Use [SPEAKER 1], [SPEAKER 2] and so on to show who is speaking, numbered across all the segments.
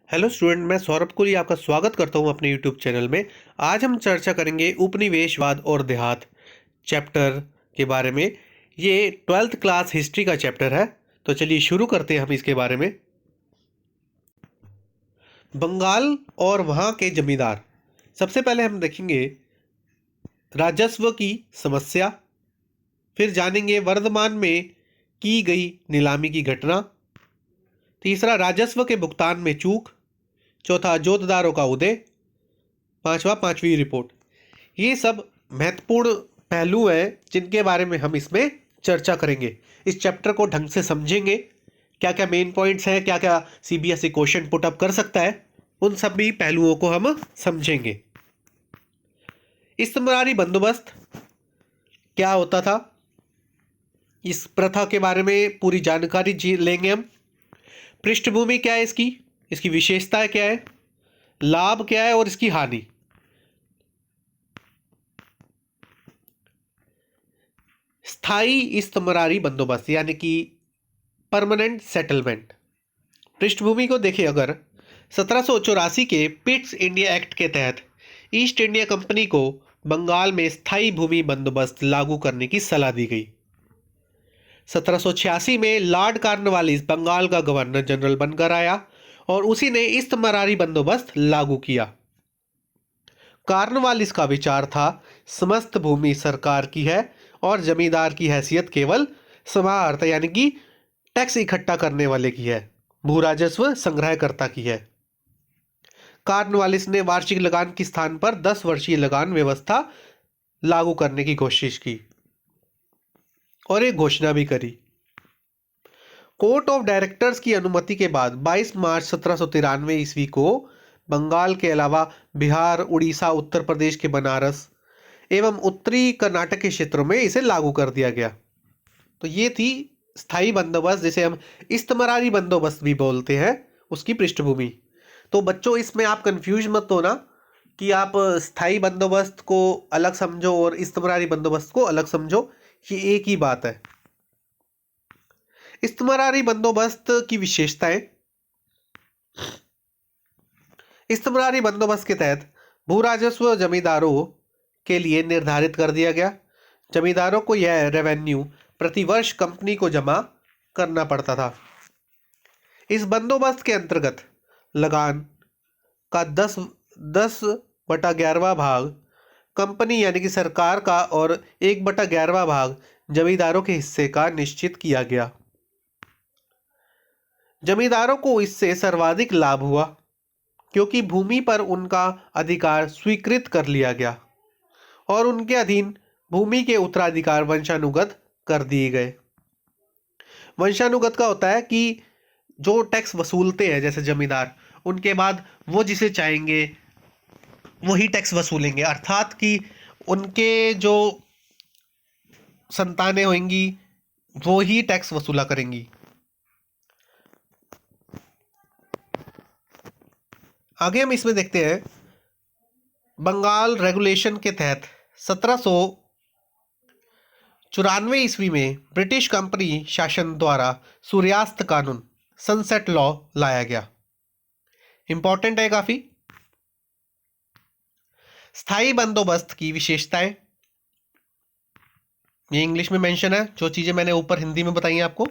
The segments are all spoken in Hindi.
[SPEAKER 1] हेलो स्टूडेंट, मैं सौरभ कोहली आपका स्वागत करता हूं अपने यूट्यूब चैनल में। आज हम चर्चा करेंगे उपनिवेशवाद और देहात चैप्टर के बारे में। ये 12th क्लास हिस्ट्री का चैप्टर है। तो चलिए शुरू करते हैं हम इसके बारे में। बंगाल और वहाँ के जमींदार। सबसे पहले हम देखेंगे राजस्व की समस्या, फिर जानेंगे वर्तमान में की गई नीलामी की घटना, तीसरा राजस्व के भुगतान में चूक, चौथा जोतदारों का उदय, पांचवा पांचवी रिपोर्ट। ये सब महत्वपूर्ण पहलू हैं जिनके बारे में हम इसमें चर्चा करेंगे। इस चैप्टर को ढंग से समझेंगे, क्या क्या मेन पॉइंट्स हैं, क्या क्या सीबीएसई क्वेश्चन पुट अप कर सकता है, उन सभी पहलुओं को हम समझेंगे। इस्तमरारी बंदोबस्त क्या होता था, इस प्रथा के बारे में पूरी जानकारी लेंगे हम। पृष्ठभूमि क्या है इसकी, इसकी विशेषताएं क्या है, लाभ क्या है और इसकी हानि। स्थायी इस्तमरारी बंदोबस्त यानी कि परमानेंट सेटलमेंट। पृष्ठभूमि को देखें अगर, 1784 के पिट्स इंडिया एक्ट के तहत ईस्ट इंडिया कंपनी को बंगाल में स्थायी भूमि बंदोबस्त लागू करने की सलाह दी गई। 1786 में लॉर्ड कॉर्नवालिस बंगाल का गवर्नर जनरल बनकर आया और उसी ने इस्तमरारी बंदोबस्त लागू किया। कॉर्नवालिस का विचार था समस्त भूमि सरकार की है और जमींदार की हैसियत केवल समाहर्ता यानी कि टैक्स इकट्ठा करने वाले की है, भू राजस्व संग्रहकर्ता की है। कॉर्नवालिस ने वार्षिक लगान के स्थान पर 10 वर्षीय लगान व्यवस्था लागू करने की कोशिश की और एक घोषणा भी करी। कोर्ट ऑफ डायरेक्टर्स की अनुमति के बाद 22 मार्च 1793 ईस्वी को बंगाल के अलावा बिहार, उड़ीसा, उत्तर प्रदेश के बनारस एवं उत्तरी कर्नाटक के क्षेत्रों में इसे लागू कर दिया गया। तो ये थी स्थायी बंदोबस्त, जिसे हम इस्तमरारी बंदोबस्त भी बोलते हैं, उसकी पृष्ठभूमि। तो बच्चों, इसमें आप कंफ्यूज मत होना कि आप स्थायी बंदोबस्त को अलग समझो और इस्तमरारी बंदोबस्त को अलग समझो, ये एक ही बात है। इस्तमरारी बंदोबस्त की विशेषताएं। इस्तमरारी बंदोबस्त के तहत भू राजस्व जमींदारों के लिए निर्धारित कर दिया गया। जमींदारों को यह रेवेन्यू प्रतिवर्ष कंपनी को जमा करना पड़ता था। इस बंदोबस्त के अंतर्गत लगान का 10/11 भाग कंपनी यानी कि सरकार का और 1/11 भाग जमींदारों के हिस्से का निश्चित किया गया। जमींदारों को इससे सर्वाधिक लाभ हुआ क्योंकि भूमि पर उनका अधिकार स्वीकृत कर लिया गया और उनके अधीन भूमि के उत्तराधिकार वंशानुगत कर दिए गए। वंशानुगत का होता है कि जो टैक्स वसूलते हैं जैसे जमींदार, उनके बाद वो जिसे चाहेंगे वही टैक्स वसूलेंगे, अर्थात कि उनके जो संतानें होंगी वो ही टैक्स वसूला करेंगी। आगे हम इसमें देखते हैं, बंगाल रेगुलेशन के तहत 1794 ईस्वी में ब्रिटिश कंपनी शासन द्वारा सूर्यास्त कानून सनसेट लॉ लाया गया। इंपॉर्टेंट है काफी। स्थायी बंदोबस्त की विशेषताएं, ये इंग्लिश में मेंशन है, जो चीजें मैंने ऊपर हिंदी में बताई हैं आपको।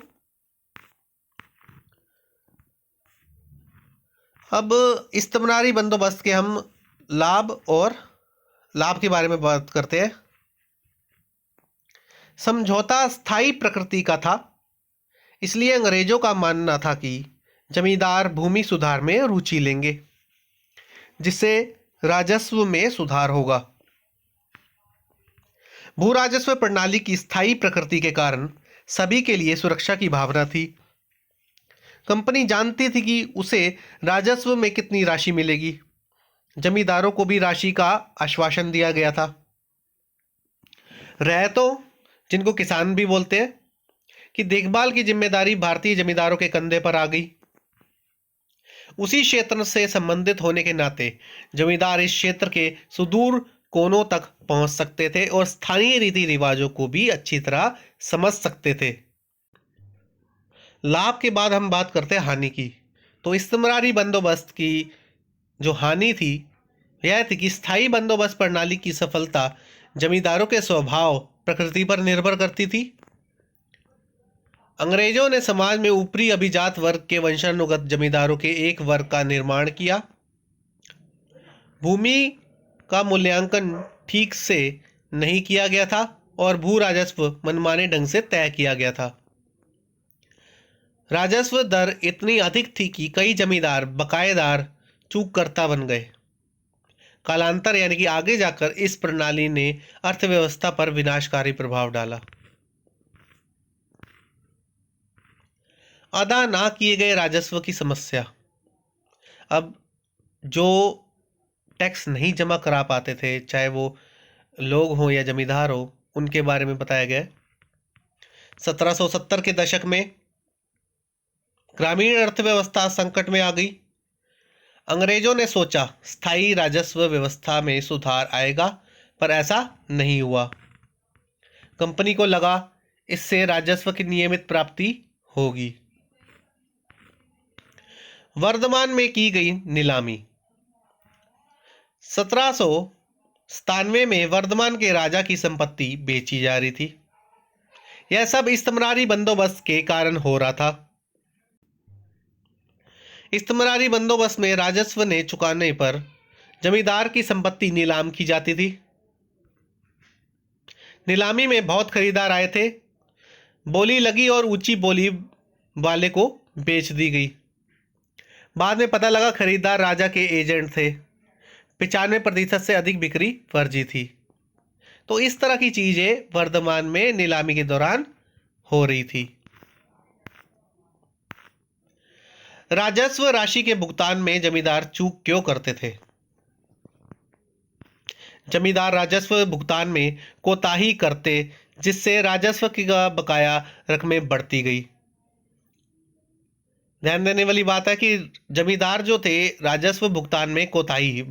[SPEAKER 1] अब इस्तमरारी बंदोबस्त के हम लाभ के बारे में बात करते हैं। समझौता स्थायी प्रकृति का था, इसलिए अंग्रेजों का मानना था कि जमींदार भूमि सुधार में रुचि लेंगे जिससे राजस्व में सुधार होगा। भू राजस्व प्रणाली की स्थायी प्रकृति के कारण सभी के लिए सुरक्षा की भावना थी। कंपनी जानती थी कि उसे राजस्व में कितनी राशि मिलेगी। जमींदारों को भी राशि का आश्वासन दिया गया था। रैयतों, जिनको किसान भी बोलते हैं, कि देखभाल की जिम्मेदारी भारतीय जमींदारों के कंधे पर आ गई। उसी क्षेत्र से संबंधित होने के नाते जमींदार इस क्षेत्र के सुदूर कोनों तक पहुंच सकते थे और स्थानीय रीति रिवाजों को भी अच्छी तरह समझ सकते थे। लाभ के बाद हम बात करते हैं हानि की। तो इस्तिमरारी बंदोबस्त की जो हानि थी यह थी कि स्थायी बंदोबस्त प्रणाली की सफलता जमींदारों के स्वभाव प्रकृति पर निर्भर करती थी। अंग्रेजों ने समाज में ऊपरी अभिजात वर्ग के वंशानुगत जमींदारों के एक वर्ग का निर्माण किया। भूमि का मूल्यांकन ठीक से नहीं किया गया था और भू राजस्व मनमाने ढंग से तय किया गया था। राजस्व दर इतनी अधिक थी कि कई जमींदार बकायेदार चूककर्ता बन गए। कालांतर यानी कि आगे जाकर इस प्रणाली ने अर्थव्यवस्था पर विनाशकारी प्रभाव डाला। अदा ना किए गए राजस्व की समस्या। अब जो टैक्स नहीं जमा करा पाते थे, चाहे वो लोग हों या जमींदार हो, उनके बारे में बताया गया है। 1770 के दशक में ग्रामीण अर्थव्यवस्था संकट में आ गई। अंग्रेजों ने सोचा स्थायी राजस्व व्यवस्था में सुधार आएगा, पर ऐसा नहीं हुआ। कंपनी को लगा इससे राजस्व की नियमित प्राप्ति होगी। वर्धमान में की गई नीलामी। 1797 में वर्धमान के राजा की संपत्ति बेची जा रही थी। यह सब इस्तिमरारी बंदोबस्त के कारण हो रहा था। इस्तिमरारी बंदोबस्त में राजस्व ने चुकाने पर जमींदार की संपत्ति नीलाम की जाती थी। नीलामी में बहुत खरीदार आए थे, बोली लगी और ऊंची बोली वाले को बेच दी गई। बाद में पता लगा खरीदार राजा के एजेंट थे। 95% से अधिक बिक्री फर्जी थी। तो इस तरह की चीजें वर्धमान में नीलामी के दौरान हो रही थी। राजस्व राशि के भुगतान में जमींदार चूक क्यों करते थे? जमींदार राजस्व भुगतान में कोताही करते, जिससे राजस्व की बकाया रकमें बढ़ती गई। ध्यान देने वाली बात है कि जमींदार जो थे राजस्व भुगतान में कोताही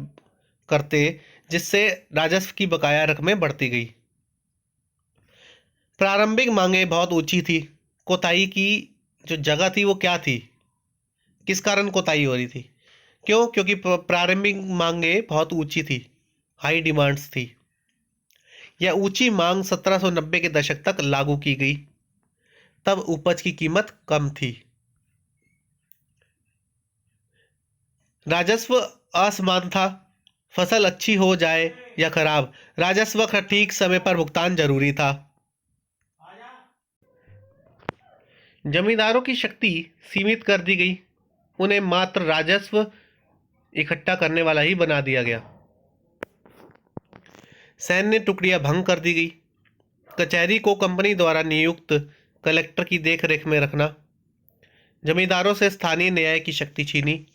[SPEAKER 1] करते, जिससे राजस्व की बकाया रकमें बढ़ती गई। प्रारंभिक मांगे बहुत ऊंची थी। कोताही की जो जगह थी वो क्या थी, किस कारण कोताही हो रही थी? क्यों? क्योंकि प्रारंभिक मांगे बहुत ऊंची थी, हाई डिमांड्स थी। यह ऊंची मांग 1790 के दशक तक लागू की गई। तब उपज की कीमत कम थी। राजस्व असमान था। फसल अच्छी हो जाए या खराब, राजस्व का ठीक समय पर भुगतान जरूरी था। जमींदारों की शक्ति सीमित कर दी गई। उन्हें मात्र राजस्व इकट्ठा करने वाला ही बना दिया गया। सैन्य टुकड़ियां भंग कर दी गई। कचहरी को कंपनी द्वारा नियुक्त कलेक्टर की देखरेख में रखना। जमींदारों से स्थानीय न्याय की शक्ति छीनी।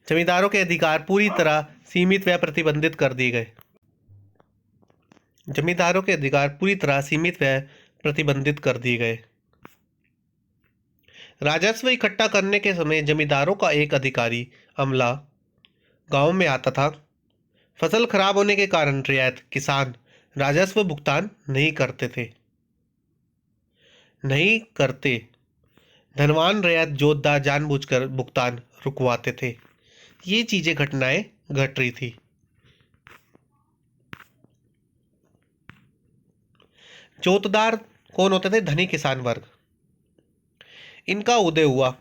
[SPEAKER 1] जमींदारों के अधिकार पूरी तरह सीमित व प्रतिबंधित कर दिए गए। जमींदारों के अधिकार पूरी तरह सीमित व प्रतिबंधित कर दिए गए। राजस्व इकट्ठा करने के समय जमींदारों का एक अधिकारी अमला गांव में आता था। फसल खराब होने के कारण रियायत किसान राजस्व भुगतान नहीं करते। धनवान रियायत जोतदार जानबूझकर भुगतान रुकवाते थे। ये चीजें घटनाएं घट रही थी। जोतदार कौन होते थे? धनी किसान वर्ग। इनका उदय हुआ।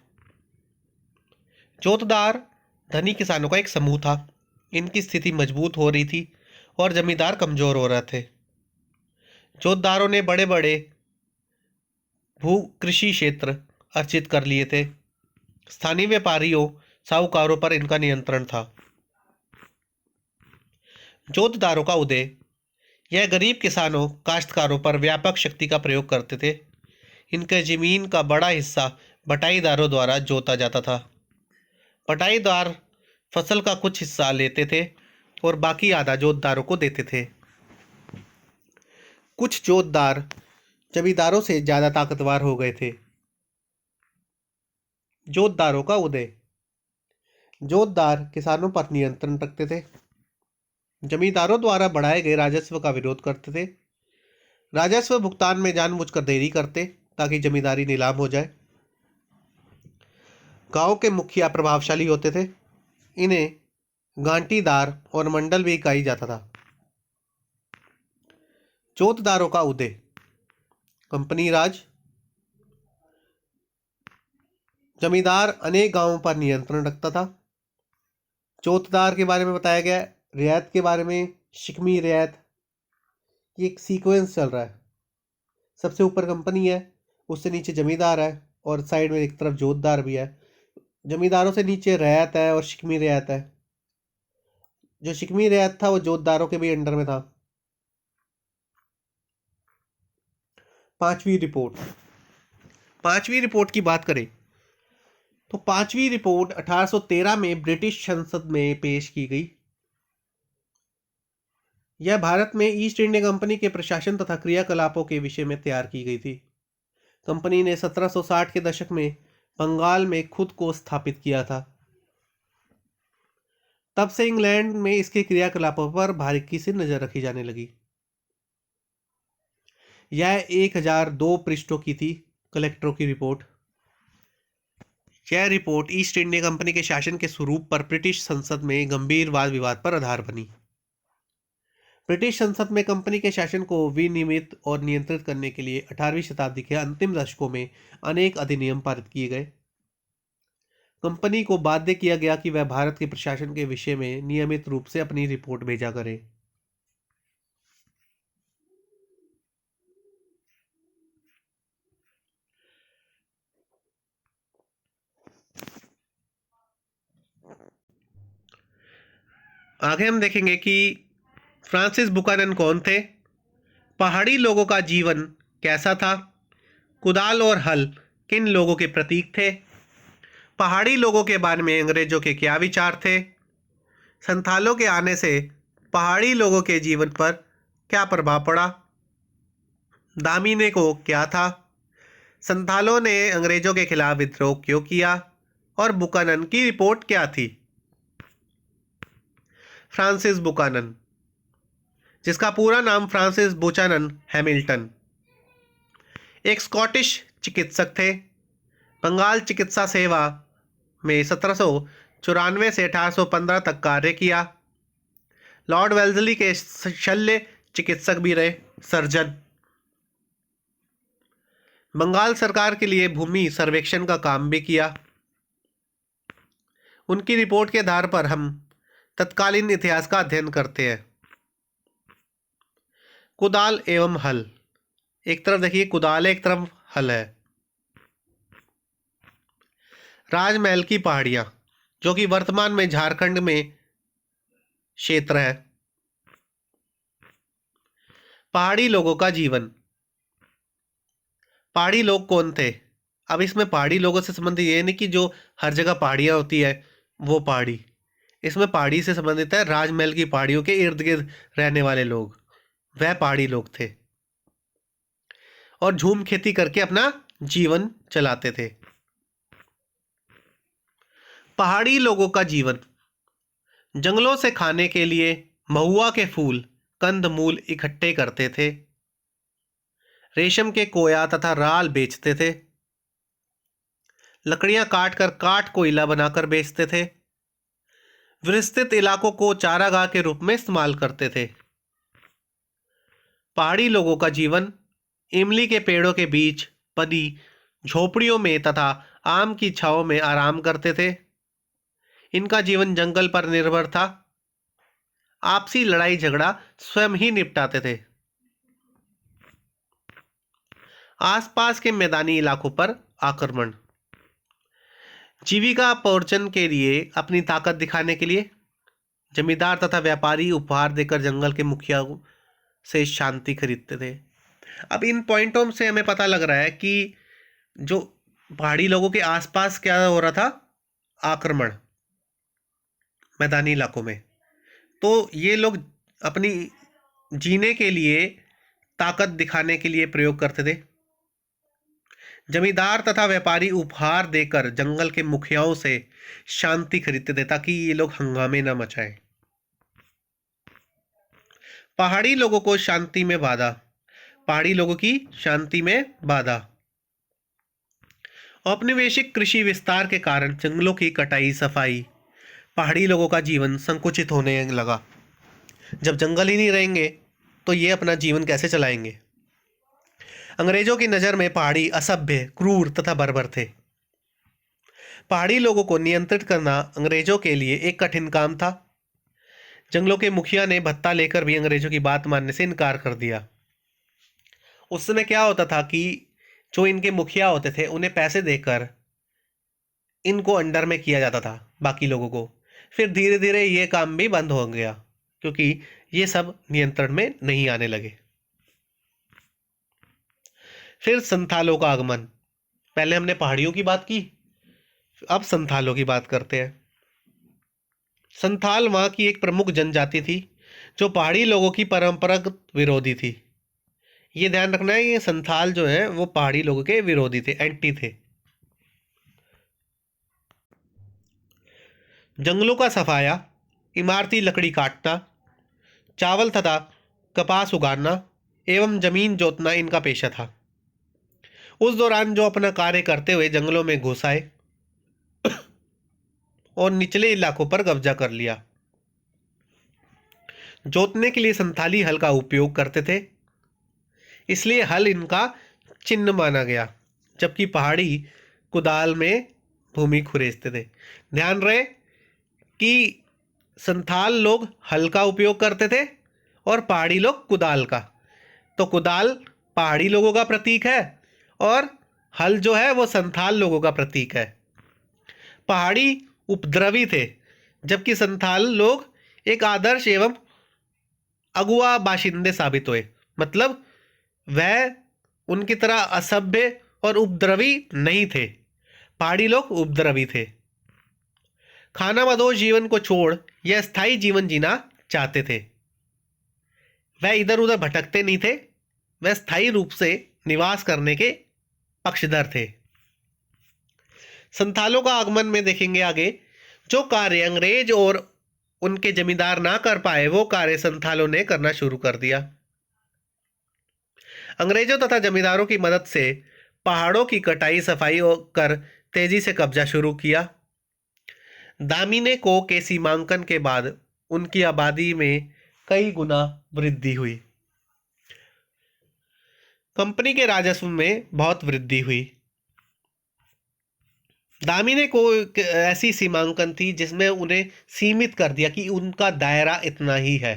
[SPEAKER 1] जोतदार धनी किसानों का एक समूह था। इनकी स्थिति मजबूत हो रही थी और जमींदार कमजोर हो रहे थे। जोतदारों ने बड़े बड़े भू कृषि क्षेत्र अर्जित कर लिए थे। स्थानीय व्यापारियों साहूकारों पर इनका नियंत्रण था। जोतदारों का उदय। यह गरीब किसानों काश्तकारों पर व्यापक शक्ति का प्रयोग करते थे। इनके जमीन का बड़ा हिस्सा बटाईदारों द्वारा जोता जाता था। बटाईदार फसल का कुछ हिस्सा लेते थे और बाकी आधा जोतदारों को देते थे। कुछ जोतदार जमींदारों से ज्यादा ताकतवर हो गए थे। जोतदारों का उदय। जोतदार किसानों पर नियंत्रण रखते थे। जमींदारों द्वारा बढ़ाए गए राजस्व का विरोध करते थे। राजस्व भुगतान में जानबूझकर देरी करते ताकि जमींदारी नीलाम हो जाए। गांव के मुखिया प्रभावशाली होते थे। इन्हें गांटीदार और मंडल भी कहा जाता था। जोतदारों का उदय। कंपनी राज। जमींदार अनेक गांवों पर नियंत्रण रखता था। जोतदार के बारे में बताया गया है। रियायत के बारे में शिकमी रियायत। ये एक सीक्वेंस चल रहा है। सबसे ऊपर कंपनी है, उससे नीचे जमींदार है और साइड में एक तरफ जोतदार भी है। जमींदारों से नीचे रियायत है और शिकमी रियायत है। जो शिकमी रियायत था वो जोतदारों के भी अंडर में था। पांचवी रिपोर्ट। पांचवी रिपोर्ट की बात करें तो पांचवी रिपोर्ट 1813 में ब्रिटिश संसद में पेश की गई। यह भारत में ईस्ट इंडिया कंपनी के प्रशासन तथा क्रियाकलापों के विषय में तैयार की गई थी। कंपनी ने 1760 के दशक में बंगाल में खुद को स्थापित किया था। तब से इंग्लैंड में इसके क्रियाकलापों पर बारीकी से नजर रखी जाने लगी। यह 1002 पृष्ठों की थी कलेक्टरों की रिपोर्ट। यह रिपोर्ट ईस्ट इंडिया कंपनी के शासन के स्वरूप पर ब्रिटिश संसद में गंभीर वाद विवाद पर आधार बनी। ब्रिटिश संसद में कंपनी के शासन को विनियमित और नियंत्रित करने के लिए 18वीं शताब्दी के अंतिम दशकों में अनेक अधिनियम पारित किए गए। कंपनी को बाध्य किया गया कि वह भारत के प्रशासन के विषय में नियमित रूप से अपनी रिपोर्ट भेजा करे। आगे हम देखेंगे कि फ्रांसिस बुकानन कौन थे, पहाड़ी लोगों का जीवन कैसा था, कुदाल और हल किन लोगों के प्रतीक थे, पहाड़ी लोगों के बारे में अंग्रेजों के क्या विचार थे, संथालों के आने से पहाड़ी लोगों के जीवन पर क्या प्रभाव पड़ा, दामिने को क्या था, संथालों ने अंग्रेजों के खिलाफ विद्रोह क्यों किया और बुकानन की रिपोर्ट क्या थी। फ्रांसिस बुकानन, जिसका पूरा नाम फ्रांसिस बुचानन हैमिल्टन, एक स्कॉटिश चिकित्सक थे। बंगाल चिकित्सा सेवा में 1794 से 1815 तक कार्य किया। लॉर्ड वेल्जली के शल्य चिकित्सक भी रहे, सर्जन। बंगाल सरकार के लिए भूमि सर्वेक्षण का काम भी किया। उनकी रिपोर्ट के आधार पर हम तत्कालीन इतिहास का अध्ययन करते हैं। कुदाल एवं हल, एक तरफ देखिए कुदाल है, एक तरफ हल है। राजमहल की पहाड़ियां, जो कि वर्तमान में झारखंड में क्षेत्र है। पहाड़ी लोगों का जीवन। पहाड़ी लोग कौन थे। अब इसमें पहाड़ी लोगों से संबंधित ये नहीं कि जो हर जगह पहाड़ियां होती है वो पहाड़ी। इसमें पहाड़ी से संबंधित है राजमहल की पहाड़ियों के इर्द गिर्द रहने वाले लोग, वह पहाड़ी लोग थे और झूम खेती करके अपना जीवन चलाते थे। पहाड़ी लोगों का जीवन। जंगलों से खाने के लिए महुआ के फूल, कंद मूल इकट्ठे करते थे। रेशम के कोया तथा राल बेचते थे। लकड़ियां काटकर काठ कोयला बनाकर बेचते थे। विस्तृत इलाकों को चारागाह के रूप में इस्तेमाल करते थे। पहाड़ी लोगों का जीवन इमली के पेड़ों के बीच बनी झोपड़ियों में तथा आम की छांव में आराम करते थे। इनका जीवन जंगल पर निर्भर था। आपसी लड़ाई झगड़ा स्वयं ही निपटाते थे। आसपास के मैदानी इलाकों पर आक्रमण। जीविकापार्जन के लिए अपनी ताकत दिखाने के लिए जमींदार तथा व्यापारी उपहार देकर जंगल के मुखिया से शांति खरीदते थे। अब इन पॉइंटों से हमें पता लग रहा है कि जो पहाड़ी लोगों के आसपास क्या हो रहा था, आक्रमण मैदानी इलाकों में। तो ये लोग अपनी जीने के लिए ताकत दिखाने के लिए प्रयोग करते थे। जमींदार तथा व्यापारी उपहार देकर जंगल के मुखियाओं से शांति खरीदते थे ताकि ये लोग हंगामे न मचाएं। पहाड़ी लोगों को शांति में बाधा। पहाड़ी लोगों की शांति में बाधा। औपनिवेशिक कृषि विस्तार के कारण जंगलों की कटाई, सफाई, पहाड़ी लोगों का जीवन संकुचित होने लगा। जब जंगल ही नहीं रहेंगे तो ये अपना जीवन कैसे चलाएंगे। अंग्रेजों की नज़र में पहाड़ी असभ्य, क्रूर तथा बर्बर थे। पहाड़ी लोगों को नियंत्रित करना अंग्रेजों के लिए एक कठिन काम था। जंगलों के मुखिया ने भत्ता लेकर भी अंग्रेजों की बात मानने से इनकार कर दिया। उस समय क्या होता था कि जो इनके मुखिया होते थे उन्हें पैसे देकर इनको अंडर में किया जाता था बाकी लोगों को। फिर धीरे धीरे ये काम भी बंद हो गया क्योंकि ये सब नियंत्रण में नहीं आने लगे। फिर संथालों का आगमन। पहले हमने पहाड़ियों की बात की, अब संथालों की बात करते हैं। संथाल वहाँ की एक प्रमुख जनजाति थी जो पहाड़ी लोगों की परंपरागत विरोधी थी। ये ध्यान रखना है, ये संथाल जो है वो पहाड़ी लोगों के विरोधी थे, एंटी थे। जंगलों का सफाया, इमारती लकड़ी काटना, चावल तथा कपास उगाना एवं जमीन जोतना इनका पेशा था। उस दौरान जो अपना कार्य करते हुए जंगलों में घुस आए और निचले इलाकों पर कब्जा कर लिया। जोतने के लिए संथाली हल का उपयोग करते थे, इसलिए हल इनका चिन्ह माना गया, जबकि पहाड़ी कुदाल में भूमि खुरेदते थे। ध्यान रहे कि संथाल लोग हल का उपयोग करते थे और पहाड़ी लोग कुदाल का। तो कुदाल पहाड़ी लोगों का प्रतीक है और हल जो है वो संथाल लोगों का प्रतीक है। पहाड़ी उपद्रवी थे जबकि संथाल लोग एक आदर्श एवं अगुआ बाशिंदे साबित हुए। मतलब वह उनकी तरह असभ्य और उपद्रवी नहीं थे। पहाड़ी लोग उपद्रवी थे। खाना बदोश जीवन को छोड़ यह स्थायी जीवन जीना चाहते थे। वह इधर उधर भटकते नहीं थे, वह स्थायी रूप से निवास करने के पक्षधर थे। संथालों का आगमन में देखेंगे आगे, जो कार्य अंग्रेज और उनके जमींदार ना कर पाए वो कार्य संथालों ने करना शुरू कर दिया। अंग्रेजों तथा जमींदारों की मदद से पहाड़ों की कटाई, सफाई कर तेजी से कब्जा शुरू किया। दामिने को के सीमांकन के बाद उनकी आबादी में कई गुना वृद्धि हुई। कंपनी के राजस्व में बहुत वृद्धि हुई। दामिने को एक ऐसी सीमांकन थी जिसमें उन्हें सीमित कर दिया कि उनका दायरा इतना ही है।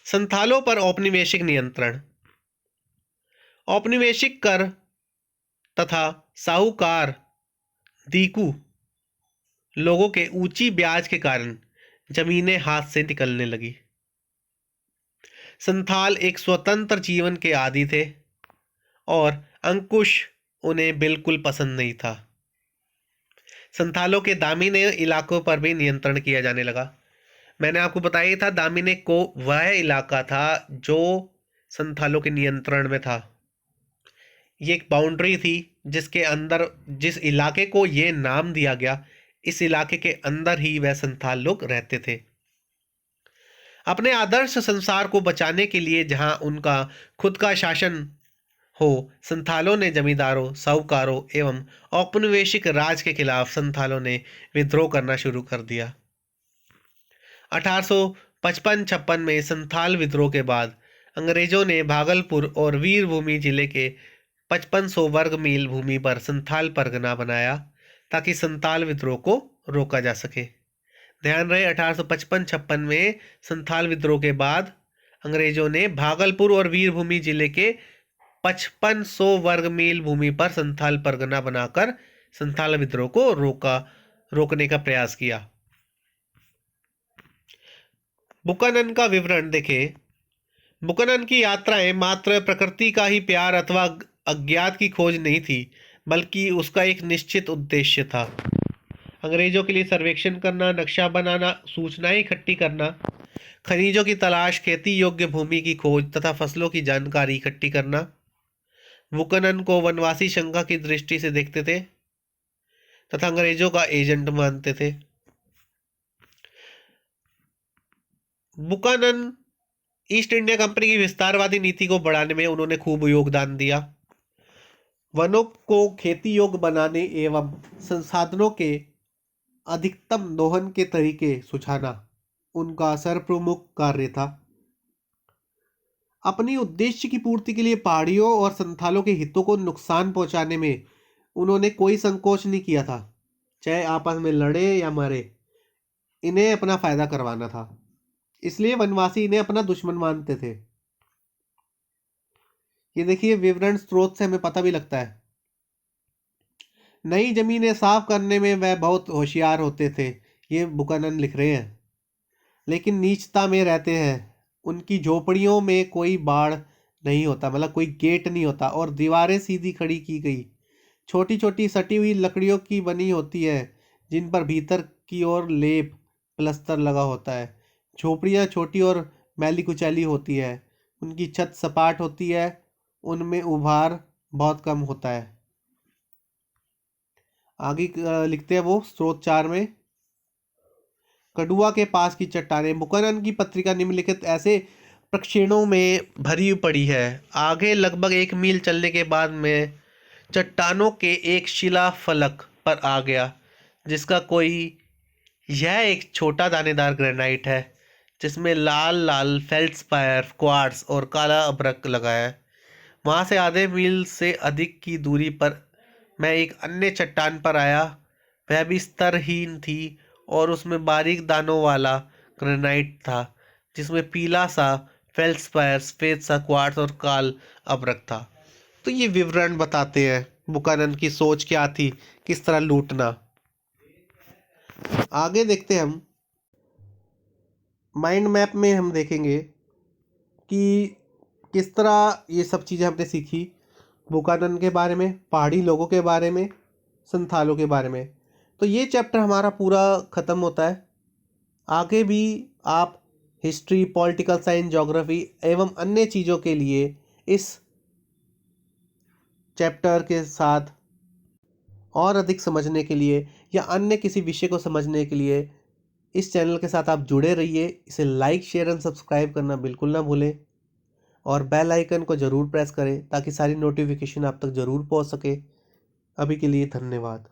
[SPEAKER 1] संथालों पर औपनिवेशिक नियंत्रण। औपनिवेशिक कर तथा साहूकार दीकू लोगों के ऊंची ब्याज के कारण जमीनें हाथ से निकलने लगी। संथाल एक स्वतंत्र जीवन के आदी थे और अंकुश उन्हें बिल्कुल पसंद नहीं था। संथालों के दामिने इलाकों पर भी नियंत्रण किया जाने लगा। मैंने आपको बताया था दामिने को वह इलाका था जो संथालों के नियंत्रण में था। ये एक बाउंड्री थी जिसके अंदर, जिस इलाके को ये नाम दिया गया, इस इलाके के अंदर ही वह संथाल लोग रहते थे। अपने आदर्श संसार को बचाने के लिए जहां उनका खुद का शासन हो, संथालों ने जमींदारों, साहूकारों एवं औपनिवेशिक राज के खिलाफ संथालों ने विद्रोह करना शुरू कर दिया। 1855-56 में संथाल विद्रोह के बाद अंग्रेजों ने भागलपुर और वीरभूमि जिले के 5500 वर्ग मील भूमि पर संथाल परगना बनाया ताकि संथाल विद्रोह को रोका जा सके। ध्यान रहे, 1855-56 में संथाल विद्रोह के बाद अंग्रेजों ने भागलपुर और वीरभूमि जिले के 5500 वर्ग मील भूमि पर संथाल परगना बनाकर संथाल विद्रोह को रोकने का प्रयास किया। बुकानन का विवरण देखें। बुकानन की यात्राएं मात्र प्रकृति का ही प्यार अथवा अज्ञात की खोज नहीं थी, बल्कि उसका एक निश्चित उद्देश्य था। अंग्रेजों के लिए सर्वेक्षण करना, नक्शा बनाना, सूचनाएं इकट्ठी करना, खनिजों की तलाश, खेती योग्य भूमि की खोज तथा फसलों की जानकारी इकट्ठी करना। बुकानन को वनवासी शंका की दृष्टि से देखते थे तथा अंग्रेजों का एजेंट मानते थे। बुकानन ईस्ट इंडिया कंपनी की विस्तारवादी नीति को बढ़ाने में उन्होंने खूब योगदान दिया। वनों को खेती योग्य बनाने एवं संसाधनों के अधिकतम दोहन के तरीके सुझाना उनका सर्वप्रमुख कार्य था। अपनी उद्देश्य की पूर्ति के लिए पहाड़ियों और संथालों के हितों को नुकसान पहुंचाने में उन्होंने कोई संकोच नहीं किया था। चाहे आपस में लड़े या मरे, इन्हें अपना फायदा करवाना था। इसलिए वनवासी इन्हें अपना दुश्मन मानते थे। ये देखिए, विवरण स्रोत से हमें पता भी लगता है। नई जमीनें साफ करने में वह बहुत होशियार होते थे, ये बुकानन लिख रहे हैं। लेकिन नीचता में रहते हैं। उनकी झोपड़ियों में कोई बाड़ नहीं होता, मतलब कोई गेट नहीं होता, और दीवारें सीधी खड़ी की गई छोटी छोटी सटी हुई लकड़ियों की बनी होती है, जिन पर भीतर की ओर लेप प्लस्तर लगा होता है। झोपड़ियाँ छोटी और मैली कुचैली होती है। उनकी छत सपाट होती है, उनमें उभार बहुत कम होता है। आगे लिखते हैं वो स्रोत 4 में, कड़ुआ के पास की चट्टानें। बुकानन की पत्रिका निम्नलिखित ऐसे प्रक्षेपणों में भरी पड़ी है। आगे लगभग 1 मील चलने के बाद मैं चट्टानों के एक शिला फलक पर आ गया, जिसका कोई यह एक छोटा दानेदार ग्रेनाइट है, जिसमें लाल लाल फेल्ड्स्पायर क्वार्ट्ज और काला अभ्रक लगा है। वहाँ से आधे मील से अधिक की दूरी पर मैं एक अन्य चट्टान पर आया। वह भी स्तरहीन थी और उसमें बारीक दानों वाला ग्रेनाइट था, जिसमें पीला सा फेल्ड्स्पायर, सफेद सा क्वार्ट्ज और काल अभ्रक था। तो ये विवरण बताते हैं बुकानन की सोच क्या थी, किस तरह लूटना। आगे देखते हैं हम माइंड मैप में, हम देखेंगे कि किस तरह ये सब चीज़ें हमने सीखी बुकानन के बारे में, पहाड़ी लोगों के बारे में, संथालों के बारे में। तो ये चैप्टर हमारा पूरा ख़त्म होता है। आगे भी आप हिस्ट्री, पॉलिटिकल साइंस, ज्योग्राफी एवं अन्य चीज़ों के लिए इस चैप्टर के साथ और अधिक समझने के लिए या अन्य किसी विषय को समझने के लिए इस चैनल के साथ आप जुड़े रहिए। इसे लाइक, शेयर एंड सब्सक्राइब करना बिल्कुल ना भूलें, और बेल आइकन को ज़रूर प्रेस करें ताकि सारी नोटिफिकेशन आप तक ज़रूर पहुंच सके। अभी के लिए धन्यवाद।